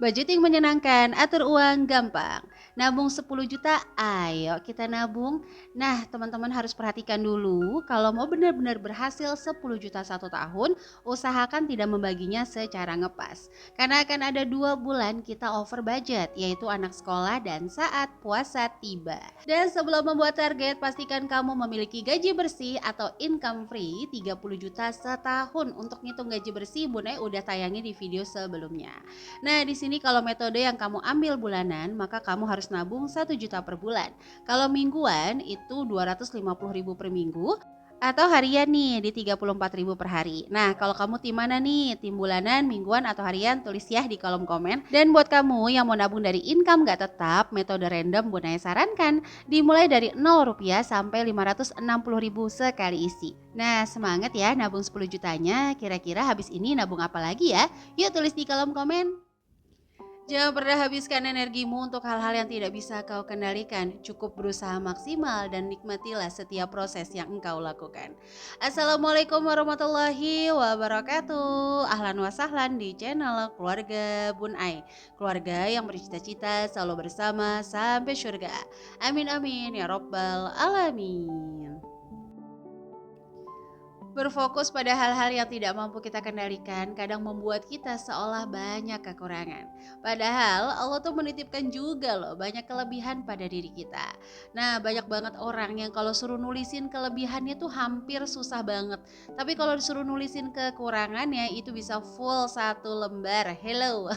Budgeting menyenangkan, atur uang gampang. Nabung 10 juta, ayo kita nabung. Nah, teman-teman harus perhatikan dulu, kalau mau benar-benar berhasil 10 juta 1 tahun, usahakan tidak membaginya secara ngepas. Karena akan ada 2 bulan kita over budget, yaitu anak sekolah dan saat puasa tiba. Dan sebelum membuat target, pastikan kamu memiliki gaji bersih atau income free 30 juta setahun. Untuk ngitung gaji bersih, Bunda udah tayangi di video sebelumnya. Nah, di sini kalau metode yang kamu ambil bulanan, maka kamu harus nabung 1 juta per bulan. Kalau mingguan itu 250.000 per minggu, atau harian nih di 34.000 per hari. Nah, kalau kamu tim mana nih? Tim bulanan, mingguan, atau harian? Tulis ya di kolom komen. Dan buat kamu yang mau nabung dari income gak tetap, metode random Bunda sarankan dimulai dari 0 rupiah sampai 560.000 sekali isi. Nah, semangat ya nabung 10 jutanya. Kira-kira habis ini nabung apa lagi ya? Yuk tulis di kolom komen. Jangan pernah habiskan energimu untuk hal-hal yang tidak bisa kau kendalikan. Cukup berusaha maksimal dan nikmatilah setiap proses yang engkau lakukan. Assalamualaikum warahmatullahi wabarakatuh. Ahlan wa sahlan di channel Keluarga Bun Ai. Keluarga yang bercita-cita selalu bersama sampai surga. Amin amin ya robbal alamin. Berfokus pada hal-hal yang tidak mampu kita kendalikan kadang membuat kita seolah banyak kekurangan. Padahal Allah tuh menitipkan juga loh banyak kelebihan pada diri kita. Nah, banyak banget orang yang kalau suruh nulisin kelebihannya tuh hampir susah banget. Tapi kalau disuruh nulisin kekurangannya itu bisa full 1 lembar. Hello.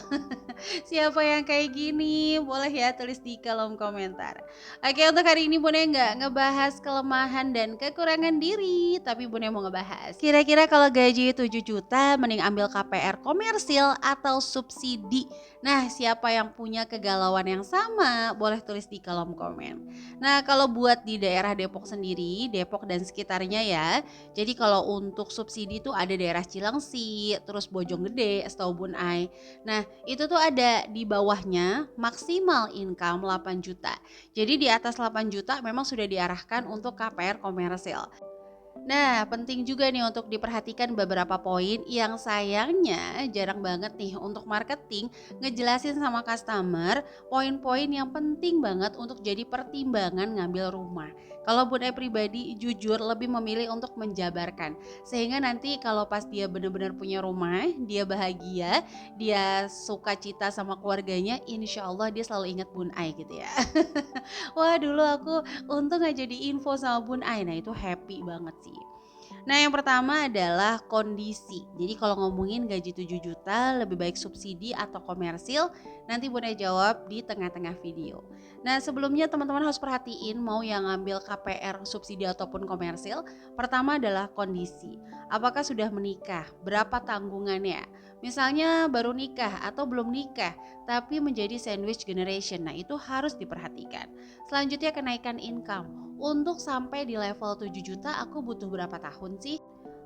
Siapa yang kayak gini? Boleh ya tulis di kolom komentar. Oke, untuk hari ini Bunda nggak ngebahas kelemahan dan kekurangan diri, tapi Bunda mau ngebahas kira-kira kalau gaji 7 juta mending ambil KPR komersil atau subsidi. Nah, siapa yang punya kegalauan yang sama boleh tulis di kolom komen. Nah, kalau buat di daerah Depok sendiri, Depok dan sekitarnya ya. Jadi kalau untuk subsidi tuh ada daerah Cilengsi, terus Bojonggede, setahu Bun Ai. Nah, itu tuh ada di bawahnya maksimal income 8 juta. Jadi di atas 8 juta memang sudah diarahkan untuk KPR komersil. Nah, penting juga nih untuk diperhatikan beberapa poin yang sayangnya jarang banget nih untuk marketing ngejelasin sama customer poin-poin yang penting banget untuk jadi pertimbangan ngambil rumah. Kalau Bunda pribadi jujur lebih memilih untuk menjabarkan sehingga nanti kalau pas dia benar-benar punya rumah, dia bahagia, dia suka cita sama keluarganya, insya Allah dia selalu ingat Bun Ai gitu ya. Wah, dulu aku untung aja di info sama Bun Ai, nah itu happy banget sih. Nah, yang pertama adalah kondisi. Jadi kalau ngomongin gaji 7 juta lebih baik subsidi atau komersil, nanti Bunda jawab di tengah-tengah video. Nah, sebelumnya teman-teman harus perhatiin mau yang ngambil KPR subsidi ataupun komersil. Pertama adalah kondisi. Apakah sudah menikah? Berapa tanggungannya? Misalnya baru nikah atau belum nikah, tapi menjadi sandwich generation. Nah, itu harus diperhatikan. Selanjutnya kenaikan income. Untuk sampai di level 7 juta aku butuh berapa tahun sih?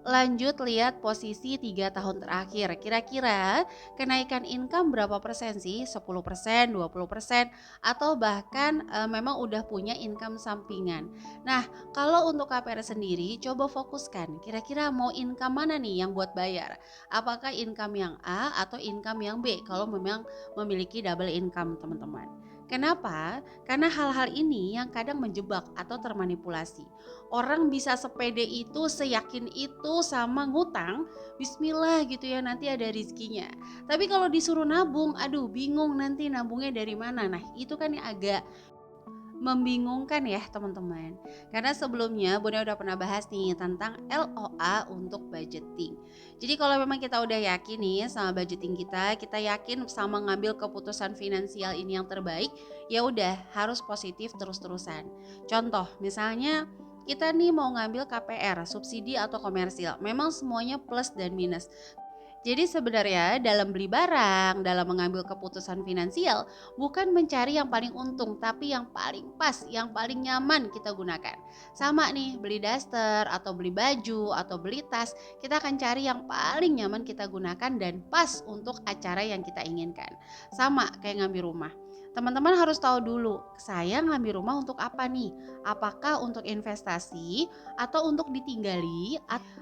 Lanjut lihat posisi 3 tahun terakhir. Kira-kira kenaikan income berapa persen sih? 10%, 20%, atau bahkan memang udah punya income sampingan. Nah, kalau untuk KPR sendiri coba fokuskan. Kira-kira mau income mana nih yang buat bayar? Apakah income yang A atau income yang B? Kalau memang memiliki double income, teman-teman. Kenapa? Karena hal-hal ini yang kadang menjebak atau termanipulasi. Orang bisa sepede itu, seyakin itu sama ngutang, bismillah gitu ya, nanti ada rizkinya. Tapi kalau disuruh nabung, aduh bingung nanti nabungnya dari mana. Nah, itu kan yang agak membingungkan ya teman-teman. Karena sebelumnya Bunda udah pernah bahas nih tentang LOA untuk budgeting. Jadi kalau memang kita udah yakin nih sama budgeting kita yakin sama ngambil keputusan finansial ini yang terbaik, ya udah harus positif terus-terusan. Contoh, misalnya kita nih mau ngambil KPR, subsidi atau komersil. Memang semuanya plus dan minus. Jadi sebenarnya dalam beli barang, dalam mengambil keputusan finansial, bukan mencari yang paling untung, tapi yang paling pas, yang paling nyaman kita gunakan. Sama nih, beli daster, atau beli baju, atau beli tas, kita akan cari yang paling nyaman kita gunakan dan pas untuk acara yang kita inginkan. Sama kayak ngambil rumah. Teman-teman harus tahu dulu, saya ngambil rumah untuk apa nih? Apakah untuk investasi atau untuk ditinggali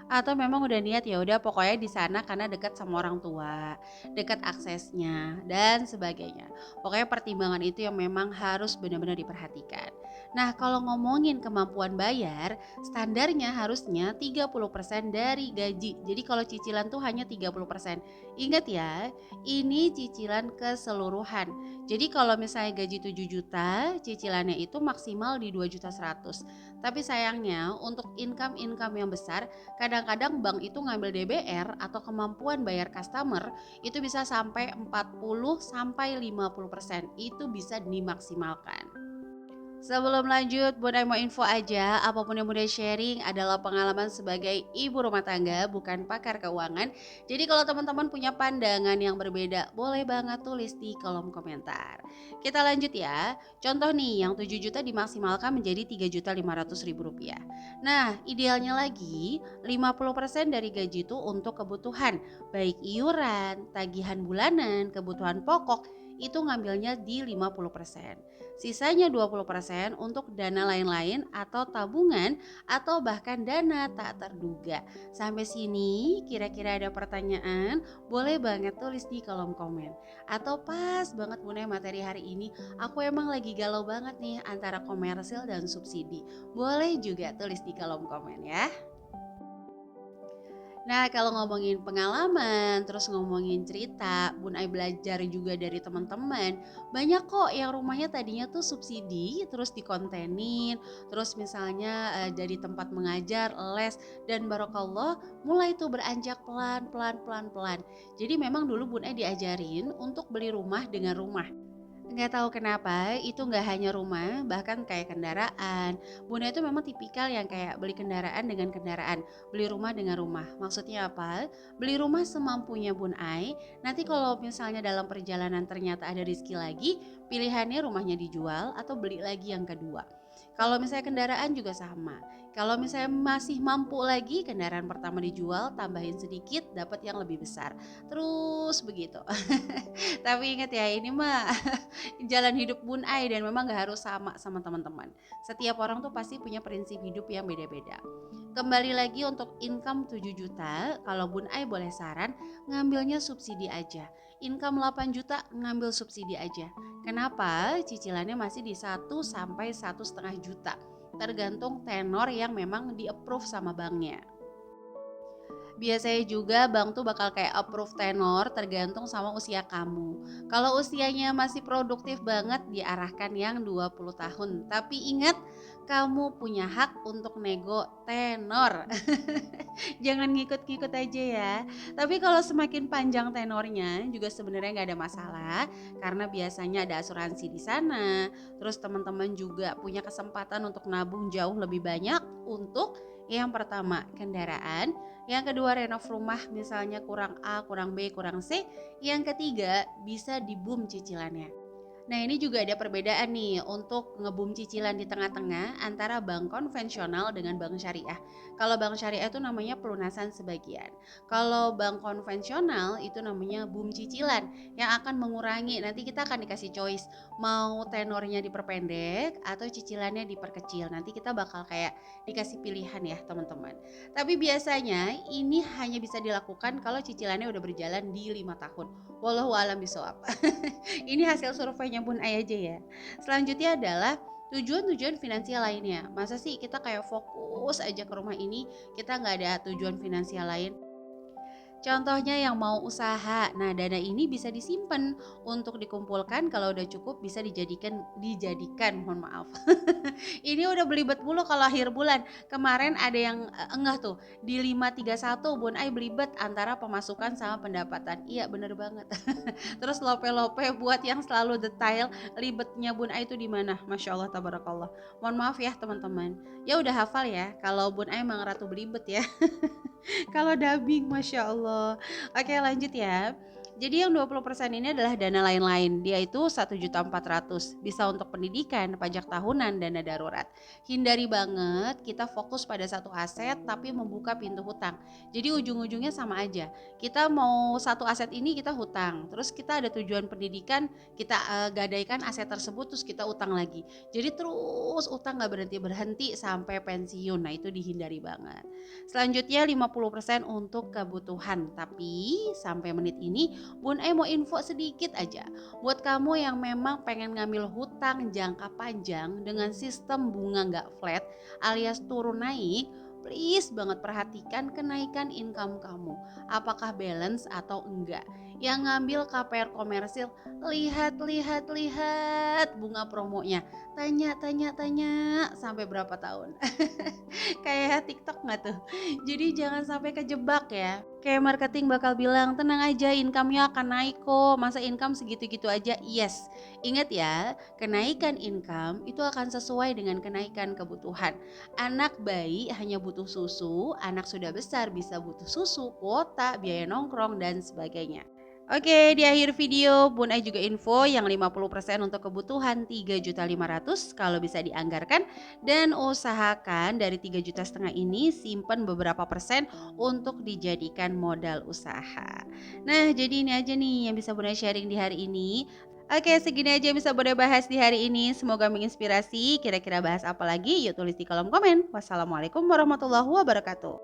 atau memang udah niat ya udah pokoknya di sana karena dekat sama orang tua, dekat aksesnya dan sebagainya. Pokoknya pertimbangan itu yang memang harus benar-benar diperhatikan. Nah, kalau ngomongin kemampuan bayar, standarnya harusnya 30% dari gaji. Jadi kalau cicilan tuh hanya 30%. Ingat ya, ini cicilan keseluruhan. Jadi kalau misalnya gaji 7 juta, cicilannya itu maksimal di 2.100.000. Tapi sayangnya untuk income-income yang besar, kadang-kadang bank itu ngambil DBR atau kemampuan bayar customer itu bisa sampai 40 sampai 50%. Itu bisa dimaksimalkan. Sebelum lanjut, Bunda mau info aja, apapun yang Bunda sharing adalah pengalaman sebagai ibu rumah tangga, bukan pakar keuangan. Jadi kalau teman-teman punya pandangan yang berbeda, boleh banget tulis di kolom komentar. Kita lanjut ya. Contoh nih, yang 7 juta dimaksimalkan menjadi 3.500.000 rupiah. Nah, idealnya lagi, 50% dari gaji itu untuk kebutuhan, baik iuran, tagihan bulanan, kebutuhan pokok, itu ngambilnya di 50%. Sisanya 20% untuk dana lain-lain atau tabungan atau bahkan dana tak terduga. Sampai sini kira-kira ada pertanyaan? Boleh banget tulis di kolom komen. Atau pas banget Bunda materi hari ini, aku emang lagi galau banget nih antara komersil dan subsidi. Boleh juga tulis di kolom komen ya. Nah, kalau ngomongin pengalaman, terus ngomongin cerita, Bun Ai belajar juga dari teman-teman. Banyak kok yang rumahnya tadinya tuh subsidi, terus dikontenin, terus misalnya dari tempat mengajar, les, dan barokallah mulai tuh beranjak pelan-pelan pelan-pelan. Jadi memang dulu Bun Ai diajarin untuk beli rumah dengan rumah. Nggak tahu kenapa, itu nggak hanya rumah, bahkan kayak kendaraan. Bunda itu memang tipikal yang kayak beli kendaraan dengan kendaraan, beli rumah dengan rumah. Maksudnya apa? Beli rumah semampunya Bun Ai. Nanti kalau misalnya dalam perjalanan ternyata ada rezeki lagi, pilihannya rumahnya dijual atau beli lagi yang kedua. Kalau misalnya kendaraan juga sama. Kalau misalnya masih mampu lagi, kendaraan pertama dijual, tambahin sedikit, dapat yang lebih besar. Terus begitu. Tapi ingat ya, ini mah jalan hidup Bun Ai dan memang gak harus sama teman-teman. Setiap orang tuh pasti punya prinsip hidup yang beda-beda. Kembali lagi untuk income 7 juta, kalau Bun Ai boleh saran, ngambilnya subsidi aja. Income 8 juta ngambil subsidi aja. Kenapa? Cicilannya masih di 1 sampai 1,5 juta. Tergantung tenor yang memang di-approve sama banknya. Biasanya juga bank tuh bakal kayak approve tenor tergantung sama usia kamu. Kalau usianya masih produktif banget diarahkan yang 20 tahun. Tapi ingat, kamu punya hak untuk nego tenor. Jangan ngikut-ngikut aja ya. Tapi kalau semakin panjang tenornya juga sebenarnya nggak ada masalah karena biasanya ada asuransi di sana. Terus teman-teman juga punya kesempatan untuk nabung jauh lebih banyak untuk yang pertama kendaraan, yang kedua renov rumah misalnya kurang A, kurang B, kurang C, yang ketiga bisa di boom cicilannya. Nah, ini juga ada perbedaan nih untuk ngebum cicilan di tengah-tengah antara bank konvensional dengan bank syariah. Kalau bank syariah itu namanya pelunasan sebagian. Kalau bank konvensional itu namanya boom cicilan yang akan mengurangi. Nanti kita akan dikasih choice mau tenornya diperpendek atau cicilannya diperkecil. Nanti kita bakal kayak dikasih pilihan ya, teman-teman. Tapi biasanya ini hanya bisa dilakukan kalau cicilannya udah berjalan di 5 tahun. Wallahu a'lam bishawab. Ini hasil surveinya Bun Ai aja ya. Selanjutnya adalah tujuan-tujuan finansial lainnya. Masa sih kita kayak fokus aja ke rumah ini, kita nggak ada tujuan finansial lain? Contohnya yang mau usaha. Nah, dana ini bisa disimpan untuk dikumpulkan kalau udah cukup bisa dijadikan, mohon maaf. Ini udah belibet mulu kalau akhir bulan. Kemarin ada yang enggah tuh di 531 Bun Ai belibet antara pemasukan sama pendapatan. Iya, bener banget. Terus lope-lope buat yang selalu detail libetnya Bun Ai itu di mana? Masya Allah tabarakallah. Mohon maaf ya teman-teman. Ya udah hafal ya kalau Bun Ai emang ratu belibet ya. Kalau dubbing, Masya Allah. Oke lanjut ya. Jadi yang 20% ini adalah dana lain-lain. Dia itu 1.400.000. Bisa untuk pendidikan, pajak tahunan, dana darurat. Hindari banget kita fokus pada satu aset tapi membuka pintu hutang. Jadi ujung-ujungnya sama aja. Kita mau satu aset ini kita hutang. Terus kita ada tujuan pendidikan, kita gadaikan aset tersebut terus kita utang lagi. Jadi terus utang gak berhenti-berhenti sampai pensiun. Nah, itu dihindari banget. Selanjutnya 50% untuk kebutuhan. Tapi sampai menit ini Bun mau info sedikit aja. Buat kamu yang memang pengen ngambil hutang jangka panjang dengan sistem bunga nggak flat alias turun naik, please banget perhatikan kenaikan income kamu. Apakah balance atau enggak. Yang ngambil KPR komersil, lihat bunga promonya. Tanya sampai berapa tahun. Kayak TikTok nggak tuh? Jadi jangan sampai kejebak ya. Kayak marketing bakal bilang, tenang aja income-nya akan naik kok, masa income segitu-gitu aja. Yes, ingat ya, kenaikan income itu akan sesuai dengan kenaikan kebutuhan. Anak bayi hanya butuh susu, anak sudah besar bisa butuh susu, kuota, biaya nongkrong, dan sebagainya. Oke, di akhir video Bun Ai juga info yang 50% untuk kebutuhan 3.500.000 kalau bisa dianggarkan, dan usahakan dari 3,5 juta ini simpan beberapa persen untuk dijadikan modal usaha. Nah, jadi ini aja nih yang bisa Bun Ai sharing di hari ini. Oke, segini aja yang bisa Bun Ai bahas di hari ini. Semoga menginspirasi. Kira-kira bahas apa lagi? Yuk tulis di kolom komen. Wassalamualaikum warahmatullahi wabarakatuh.